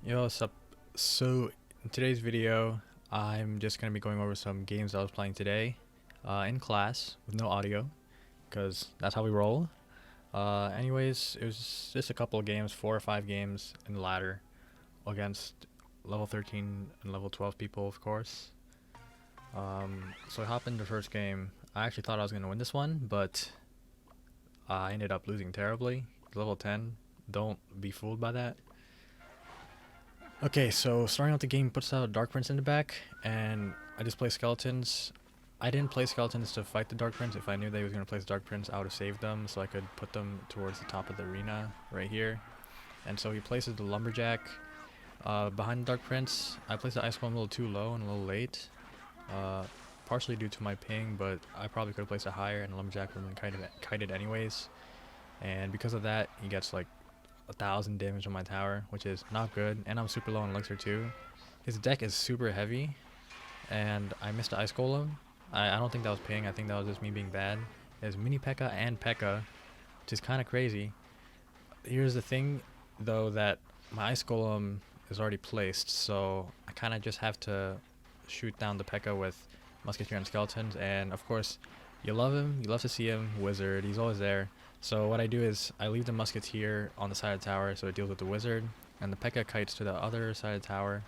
Yo, what's up? So, in today's video, I'm just going to be going over some games I was playing today in class with no audio, because that's how we roll. Anyways, it was just a couple of games, 4 or 5 games in the ladder against level 13 and level 12 people, of course. So I hopped into the first game. I actually thought I was going to win this one, but I ended up losing terribly. Level 10, don't be fooled by that. Okay, so starting out the game puts out Dark Prince in the back, and I just play skeletons. I didn't play skeletons to fight the Dark Prince. If I knew they was going to place Dark Prince, I would have saved them so I could put them towards the top of the arena right here. And so he places the Lumberjack behind the Dark Prince. I placed the Ice Golem a little too low and a little late, partially due to my ping, but I probably could have placed it higher and the Lumberjack would have been kited anyways. And because of that, he gets like 1,000 damage on my tower, which is not good, and I'm super low on elixir too. His deck is super heavy, and I missed the Ice Golem. I don't think that was ping, I think that was just me being bad. He has mini P.E.K.K.A. and P.E.K.K.A., which is kind of crazy. Here's the thing, though, that my Ice Golem is already placed, so I kind of just have to shoot down the P.E.K.K.A. with Musketeer and Skeletons, and of course, you love him, you love to see him, Wizard, he's always there. So what I do is I leave the Musketeer on the side of the tower so it deals with the Wizard, and the P.E.K.K.A. kites to the other side of the tower,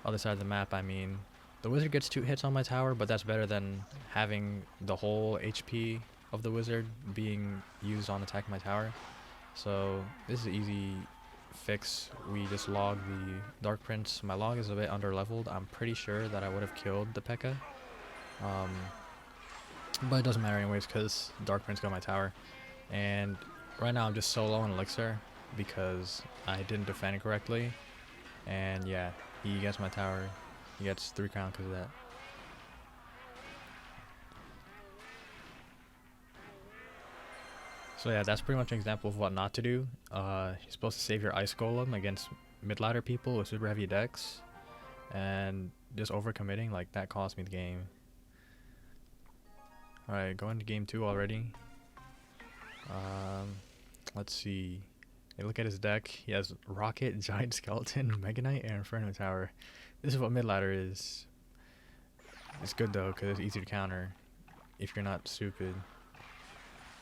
other side of the map I mean. The Wizard gets 2 hits on my tower, but that's better than having the whole HP of the Wizard being used on attacking my tower. So this is an easy fix. We just log the Dark Prince. My log is a bit under leveled. I'm pretty sure that I would have killed the P.E.K.K.A. But it doesn't matter anyways because Dark Prince got my tower. And right now I'm just so low on elixir because I didn't defend it correctly. And yeah, he gets my tower. He gets 3 crown because of that. So yeah, that's pretty much an example of what not to do. You're supposed to save your Ice Golem against mid-ladder people with super heavy decks. And just overcommitting, like, that cost me the game. Alright, going to game 2 already. Let's see. Hey, look at his deck. He has Rocket, Giant Skeleton, Mega Knight, and Inferno Tower. This is what mid ladder is. It's good though, because it's easy to counter if you're not stupid.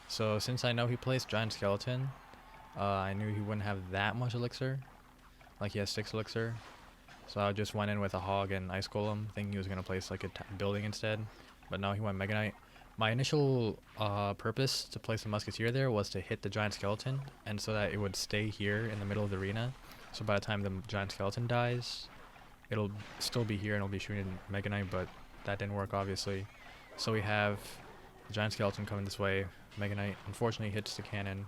So since I know he plays Giant Skeleton, I knew he wouldn't have that much elixir. Like he has 6 elixir. So I just went in with a Hog and Ice Golem, thinking he was going to place like a building instead. But no, he went Mega Knight. My initial purpose to place the Musketeer there was to hit the Giant Skeleton, and so that it would stay here in the middle of the arena. So by the time the Giant Skeleton dies, it'll still be here and it'll be shooting Mega Knight, but that didn't work obviously. So we have the Giant Skeleton coming this way. Mega Knight unfortunately hits the cannon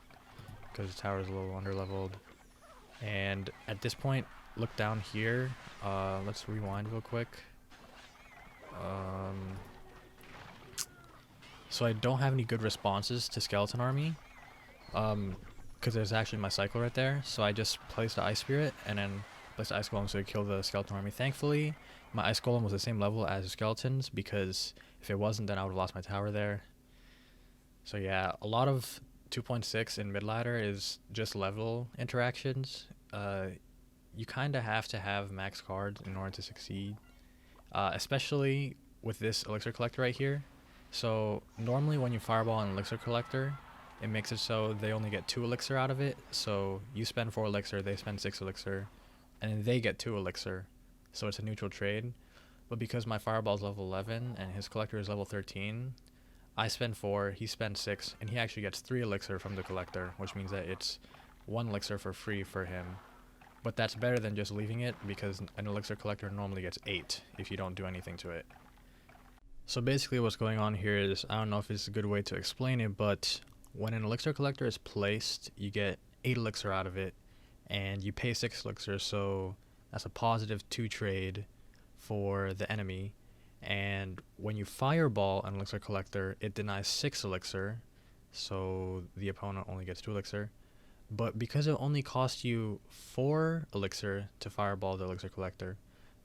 because the tower is a little under leveled. And at this point, look down here. Let's rewind real quick. So I don't have any good responses to Skeleton Army, because there's actually my cycle right there. So I just placed the Ice Spirit and then placed the Ice Golem so it kill the Skeleton Army. Thankfully, my Ice Golem was the same level as the Skeletons, because if it wasn't, then I would have lost my tower there. So yeah, a lot of 2.6 in mid ladder is just level interactions. You kind of have to have max cards in order to succeed, especially with this Elixir Collector right here. So normally when you fireball an Elixir Collector, it makes it so they only get 2 elixir out of it. So you spend 4 elixir, they spend 6 elixir, and then they get 2 elixir. So it's a neutral trade. But because my fireball is level 11 and his collector is level 13, I spend 4, he spends 6, and he actually gets 3 elixir from the collector, which means that it's 1 elixir for free for him. But that's better than just leaving it, because an elixir collector normally gets 8 if you don't do anything to it. So basically what's going on here is, I don't know if it's a good way to explain it, but when an elixir collector is placed, you get 8 elixir out of it, and you pay 6 elixir, so that's a positive 2 trade for the enemy. And when you fireball an elixir collector, it denies 6 elixir, so the opponent only gets 2 elixir. But because it only costs you 4 elixir to fireball the elixir collector,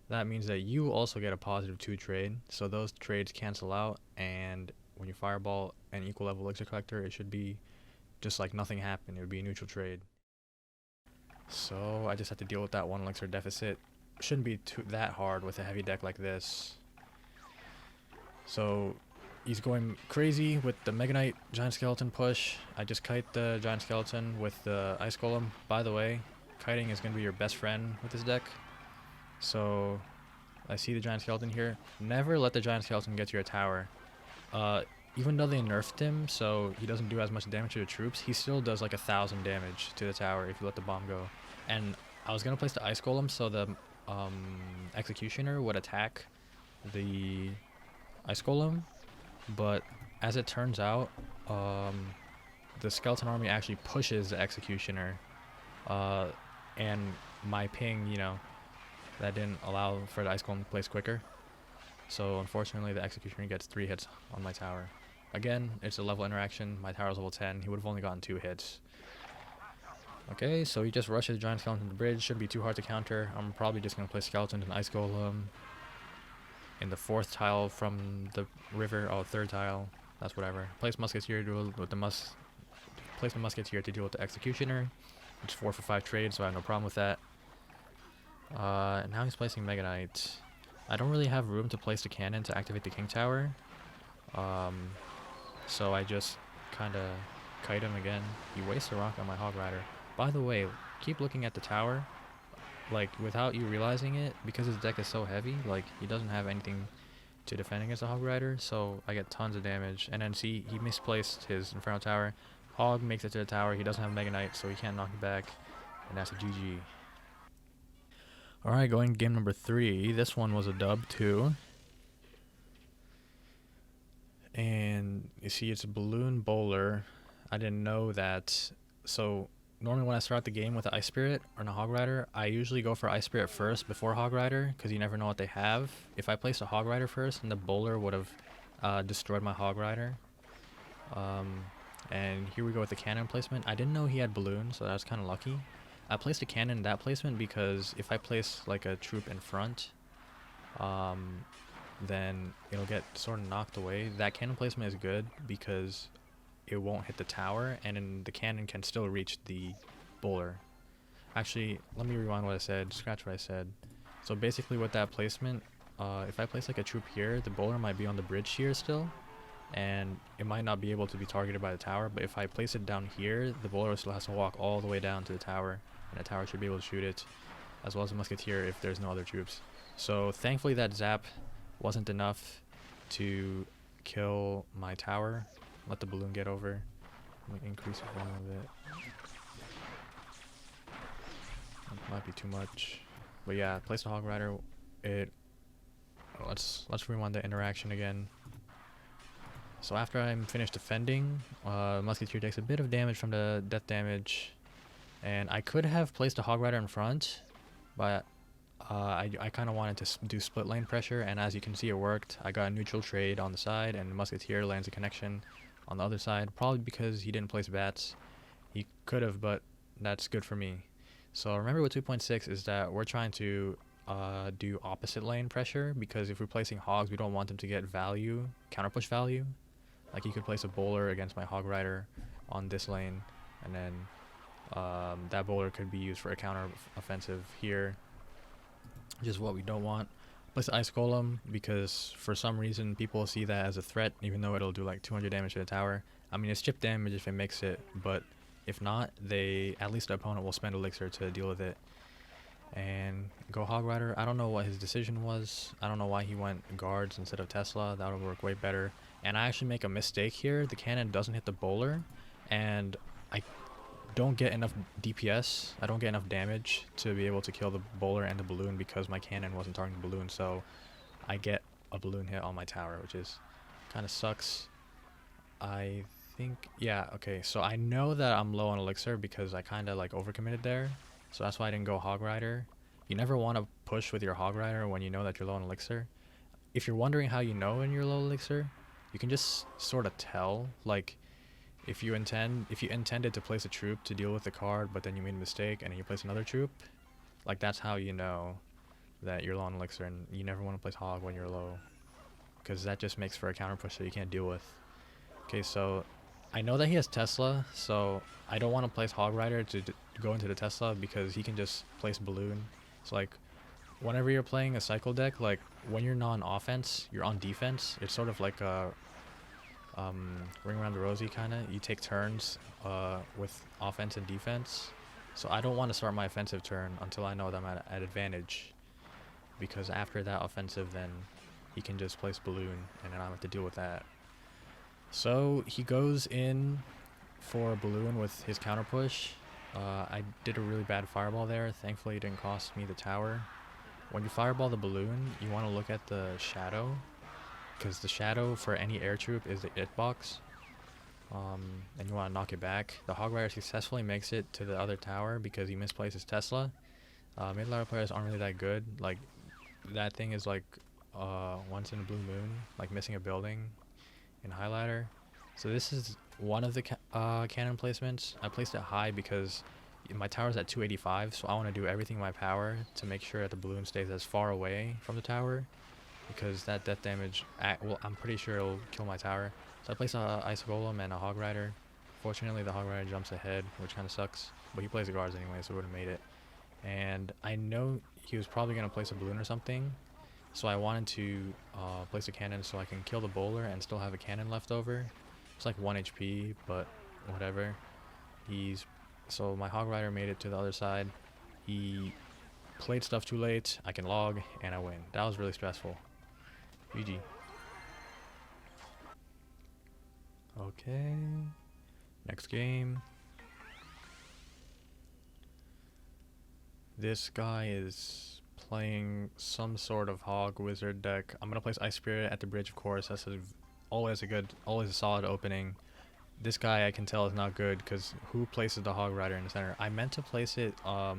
that means that you also get a positive 2 trade, so those trades cancel out, and when you fireball an equal level elixir collector, it should be just like nothing happened. It would be a neutral trade. So I just have to deal with that 1 elixir deficit. Shouldn't be that hard with a heavy deck like this. So he's going crazy with the Mega Knight Giant Skeleton push. I just kite the Giant Skeleton with the Ice Golem. By the way, kiting is going to be your best friend with this deck. So I see the Giant Skeleton here. Never let the Giant Skeleton get to your tower. Even though they nerfed him, so he doesn't do as much damage to the troops, he still does like 1,000 damage to the tower if you let the bomb go. And I was going to place the Ice Golem so the Executioner would attack the Ice Golem, but as it turns out, the Skeleton Army actually pushes the Executioner, and my ping, you know, that didn't allow for the Ice Golem to place quicker. So unfortunately the Executioner gets 3 hits on my tower. Again, it's a level interaction. My tower's level 10. He would have only gotten 2 hits. Okay, so he just rushes the Giant Skeleton to the bridge. Shouldn't be too hard to counter. I'm probably just going to play Skeleton and Ice Golem in the 4th tile from the river. Oh, 3rd tile. That's whatever. Place Musketeer to deal with the place the Musketeer to deal with the Executioner. It's 4 for 5 trade, so I have no problem with that. And now he's placing Mega Knight. I don't really have room to place the cannon to activate the King Tower. So I just kind of kite him again. He wastes a rock on my Hog Rider. By the way, keep looking at the tower, like without you realizing it, because his deck is so heavy, like he doesn't have anything to defend against the Hog Rider, so I get tons of damage. And then see, he misplaced his Inferno Tower. Hog makes it to the tower. He doesn't have Mega Knight, so he can't knock it back, and that's a GG. Alright, going game number 3. This one was a dub too. And you see it's a Balloon Bowler. I didn't know that. So normally when I start the game with an Ice Spirit or a Hog Rider, I usually go for Ice Spirit first before Hog Rider, because you never know what they have. If I placed a Hog Rider first, then the Bowler would have destroyed my Hog Rider. And here we go with the cannon placement. I didn't know he had balloons, so that was kind of lucky. I placed a cannon in that placement because if I place like a troop in front, then it'll get sort of knocked away. That cannon placement is good because it won't hit the tower, and then the cannon can still reach the bowler. Actually, let me rewind what I said. Scratch what I said. So basically with that placement, if I place like a troop here, the bowler might be on the bridge here still, and it might not be able to be targeted by the tower. But if I place it down here, the bowler still has to walk all the way down to the tower, and the tower should be able to shoot it, as well as the musketeer if there's no other troops. So thankfully that zap wasn't enough to kill my tower. Let the balloon get over. Let me increase the volume a bit. It might be too much, but yeah, place the Hog Rider. Let's rewind the interaction again. So after I'm finished defending, Musketeer takes a bit of damage from the death damage, and I could have placed a Hog Rider in front, but I kind of wanted to do split lane pressure, and as you can see it worked. I got a neutral trade on the side, and Musketeer lands a connection on the other side, probably because he didn't place bats. He could have, but that's good for me. So remember with 2.6 is that we're trying to do opposite lane pressure, because if we're placing hogs, we don't want them to get value, counter push value. Like you could place a bowler against my Hog Rider on this lane, and then that bowler could be used for a counter offensive here, which is what we don't want. Place the Ice Golem because for some reason people see that as a threat, even though it'll do like 200 damage to the tower. I mean, it's chip damage if it makes it, but if not, at least the opponent will spend elixir to deal with it. And go Hog Rider. I don't know what his decision was. I don't know why he went guards instead of Tesla. That would work way better. And I actually make a mistake here. The cannon doesn't hit the bowler, and I don't get enough DPS. I don't get enough damage to be able to kill the bowler and the balloon because my cannon wasn't targeting the balloon. So I get a balloon hit on my tower, which is kind of sucks. I think, yeah, okay. So I know that I'm low on elixir because I kind of like overcommitted there. So that's why I didn't go Hog Rider. You never want to push with your Hog Rider when you know that you're low on elixir. If you're wondering how you know when you're low elixir, you can just sort of tell. Like, if you intended to place a troop to deal with the card, but then you made a mistake and then you place another troop, like that's how you know that you're low on elixir, and you never want to place Hog when you're low, because that just makes for a counter push that you can't deal with. Okay, so I know that he has Tesla, so I don't want to place Hog Rider to go into the Tesla because he can just place Balloon. So like, whenever you're playing a cycle deck, like when you're not on offense, you're on defense. It's sort of like a ring around the rosy kind of. You take turns with offense and defense. So I don't want to start my offensive turn until I know that I'm at advantage, because after that offensive, then he can just place Balloon, and then I don't have to deal with that. So he goes in for a Balloon with his counter push. I did a really bad fireball there. Thankfully, it didn't cost me the tower. When you fireball the Balloon, you want to look at the shadow, because the shadow for any air troop is the it box. And you want to knock it back. The Hog Rider successfully makes it to the other tower because he misplaces Tesla. Mid-ladder players aren't really that good. Like, that thing is like once in a blue moon, like missing a building in high ladder. So this is one of the cannon placements. I placed it high because my tower's at 285, so I want to do everything in my power to make sure that the balloon stays as far away from the tower, because that death damage, well, I'm pretty sure it'll kill my tower. So I placed a Ice Golem and a Hog Rider. Fortunately, the Hog Rider jumps ahead, which kind of sucks, but he plays the guards anyway, so we would have made it. And I know he was probably going to place a balloon or something, so I wanted to place a cannon so I can kill the bowler and still have a cannon left over. It's like 1 HP, but whatever. So my Hog Rider made it to the other side. He played stuff too late. I can log, and I win. That was really stressful. GG. Okay. Next game. This guy is playing some sort of Hog Wizard deck. I'm gonna place Ice Spirit at the bridge, of course. That's always a solid opening. This guy, I can tell, is not good because who places the Hog Rider in the center? I meant to place it, the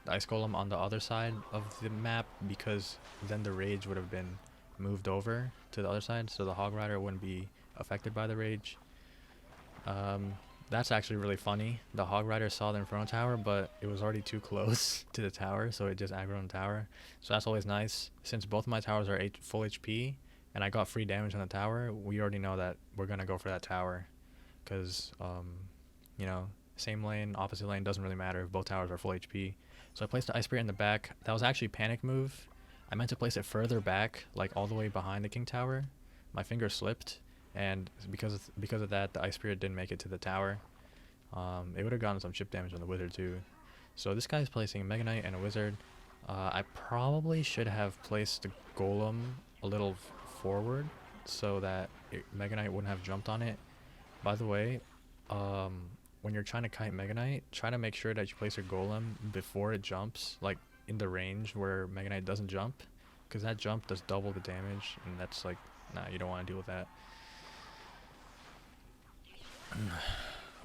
Ice Golem on the other side of the map, because then the Rage would have been moved over to the other side, so the Hog Rider wouldn't be affected by the Rage. That's actually really funny. The Hog Rider saw the Inferno Tower, but it was already too close to the tower, so it just aggroed on the tower. So that's always nice. Since both of my towers are full HP, and I got free damage on the tower, we already know that we're going to go for that tower. Because, you know, same lane, opposite lane, doesn't really matter if both towers are full HP. So I placed the Ice Spirit in the back. That was actually panic move. I meant to place it further back, like all the way behind the King Tower. My finger slipped, and because of that, the Ice Spirit didn't make it to the tower. It would have gotten some chip damage on the Wizard too. So this guy's placing a Mega Knight and a Wizard. I probably should have placed the Golem a little forward so that Mega Knight wouldn't have jumped on it. By the way, when you're trying to kite Mega Knight, try to make sure that you place your Golem before it jumps, like in the range where Mega Knight doesn't jump, because that jump does double the damage, and that's like, nah, you don't want to deal with that.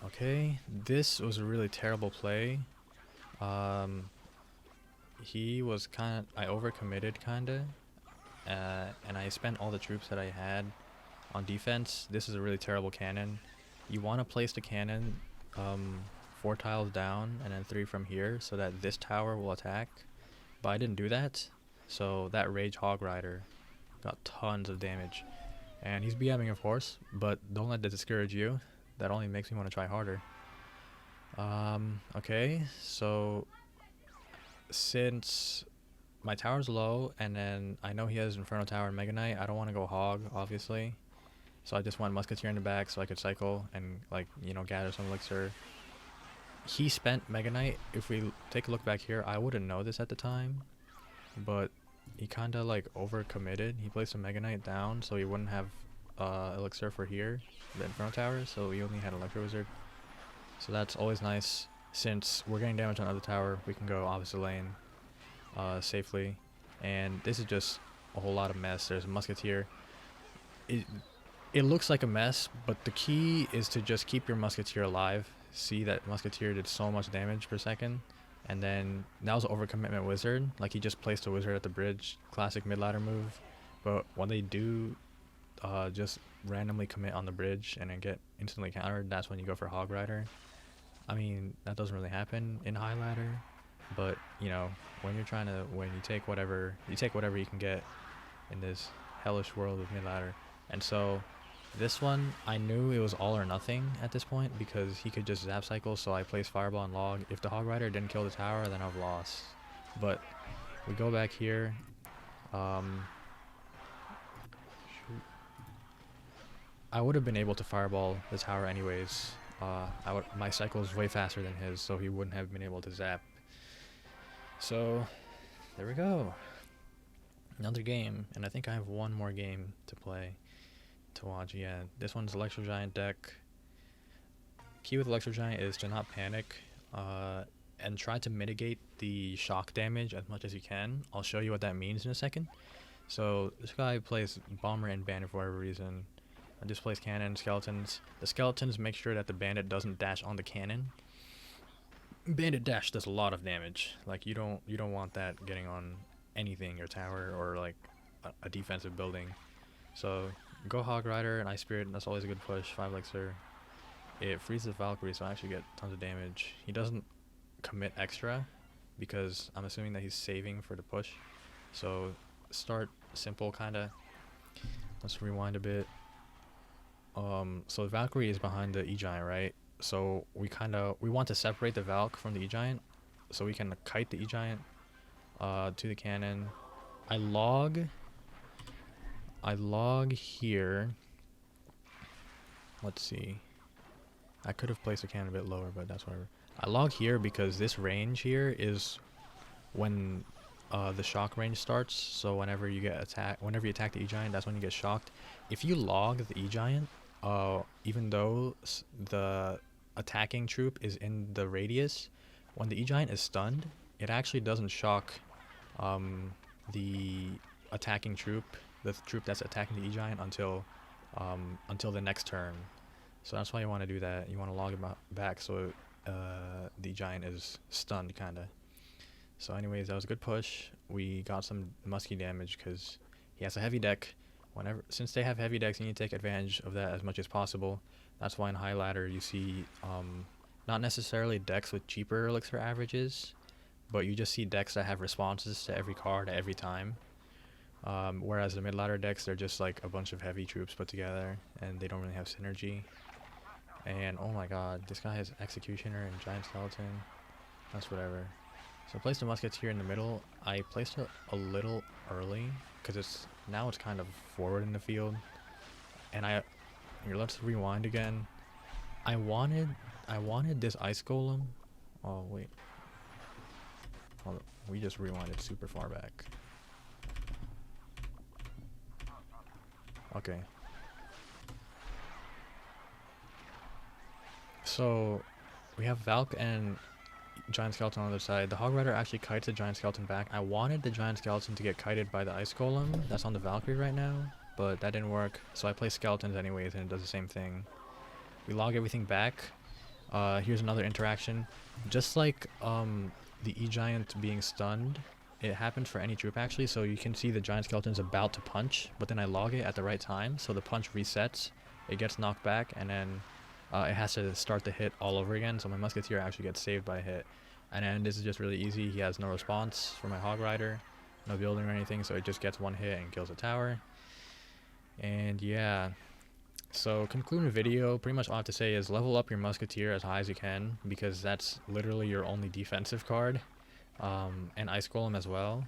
Okay, this was a really terrible play. He was I overcommitted kinda, and I spent all the troops that I had on defense. This is a really terrible cannon. You want to place the cannon 4 tiles down and then 3 from here so that this tower will attack, but I didn't do that, so that Rage Hog Rider got tons of damage. And he's BMing, of course, but don't let that discourage you. That only makes me want to try harder. Okay, so since my tower's low, and then I know he has Inferno Tower and Mega Knight, I don't want to go Hog, obviously. So I just want Musketeer in the back so I could cycle and, like, you know, gather some elixir. He spent Mega Knight. If we take a look back here, I wouldn't know this at the time, but he kind of, like, overcommitted. He placed a Mega Knight down so he wouldn't have elixir for here, the Inferno Tower, so he only had Electro Wizard. So that's always nice. Since we're getting damage on the other tower, we can go opposite lane safely. And this is just a whole lot of mess. There's a Musketeer. It looks like a mess, but the key is to just keep your Musketeer alive. See that Musketeer did so much damage per second. And then that was an overcommitment Wizard. Like, he just placed a Wizard at the bridge. Classic mid-ladder move. But when they do just randomly commit on the bridge and then get instantly countered, that's when you go for Hog Rider. I mean, that doesn't really happen in high ladder, but, you know, when you're trying to win, you take whatever you can get in this hellish world of mid ladder. And so This one, I knew it was all or nothing at this point because he could just zap cycle, so I placed Fireball and Log. If the Hog Rider didn't kill the tower, then I've lost. But we go back here. Shoot. I would have been able to Fireball the tower anyways. My cycle is way faster than his, so he wouldn't have been able to zap. So, there we go. Another game, and I think I have one more game to play. To watch. Yeah, this one's Electro Giant deck. Key with Electro Giant is to not panic and try to mitigate the shock damage as much as you can. I'll show you what that means in a second. So this guy plays Bomber and Bandit for whatever reason. I just plays Cannon, Skeletons. The Skeletons make sure that the Bandit doesn't dash on the Cannon. Bandit dash does a lot of damage. Like you don't want that getting on anything, your tower or like a defensive building. So go Hog Rider and Ice Spirit, that's always a good push. 5 Elixir. It freezes Valkyrie, so I actually get tons of damage. He doesn't commit extra because I'm assuming that he's saving for the push. So start simple kinda. Let's rewind a bit. So the Valkyrie is behind the E-Giant, right? So we want to separate the Valk from the E-Giant so we can kite the E-Giant to the cannon. I log here. Let's see. I could have placed the cannon a bit lower, but that's whatever. I log here because this range here is when the shock range starts. So whenever you attack the E-Giant, that's when you get shocked. If you log the E-Giant, even though the attacking troop is in the radius, when the E-Giant is stunned, it actually doesn't shock the attacking troop. The troop that's attacking the E-Giant until the next turn. So that's why you want to do that. You want to log it back so the E-Giant is stunned, kind of. So anyways, that was a good push. We got some musky damage because he has a heavy deck. Since they have heavy decks, you need to take advantage of that as much as possible. That's why in High Ladder you see not necessarily decks with cheaper elixir averages, but you just see decks that have responses to every card at every time. Whereas the mid-ladder decks, they're just like a bunch of heavy troops put together, and they don't really have synergy. And oh my god, this guy has Executioner and Giant Skeleton. That's whatever. So I placed the Musketeer in the middle. I placed it a little early, because now it's kind of forward in the field. And here, let's rewind again. I wanted this Ice Golem. Oh wait. Hold on. We just rewinded super far back. Okay. So we have Valk and Giant Skeleton on the other side. The Hog Rider actually kites the Giant Skeleton back. I wanted the Giant Skeleton to get kited by the Ice Golem that's on the Valkyrie right now, but that didn't work. So I play Skeletons anyways, and it does the same thing. We log everything back. Here's another interaction. Just like the E-Giant being stunned, it happens for any troop actually, so you can see the Giant Skeleton's about to punch, but then I log it at the right time, so the punch resets, it gets knocked back, and then it has to start the hit all over again, so my Musketeer actually gets saved by a hit. And then this is just really easy. He has no response for my Hog Rider, no building or anything, so it just gets one hit and kills a tower. And yeah, so concluding the video, pretty much all I have to say is level up your Musketeer as high as you can, because that's literally your only defensive card. And Ice Golem as well.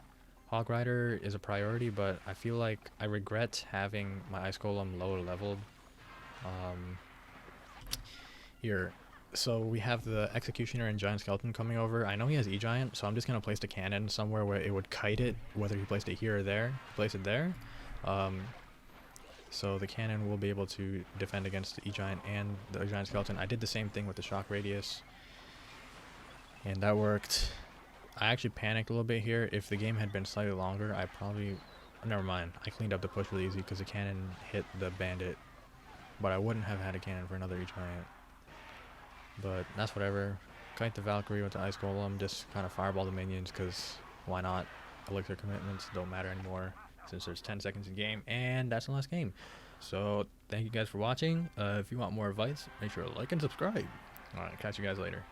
Hog Rider is a priority, but I feel like I regret having my Ice Golem lower leveled. Here, so we have the Executioner and Giant Skeleton coming over. I know he has E-Giant, so I'm just going to place the cannon somewhere where it would kite it, whether he placed it here or there. Place it there. So the cannon will be able to defend against the E-Giant and the Giant Skeleton. I did the same thing with the Shock Radius, and that worked. I actually panicked a little bit here. If the game had been slightly longer, I probably... Never mind. I cleaned up the push really easy because the cannon hit the Bandit, but I wouldn't have had a cannon for another E-Giant. But that's whatever. Kite the Valkyrie with the Ice Golem, just kind of fireball the minions, because why not? Elixir commitments don't matter anymore since there's 10 seconds in game, and that's the last game. So thank you guys for watching. If you want more advice, make sure to like and subscribe. Alright, catch you guys later.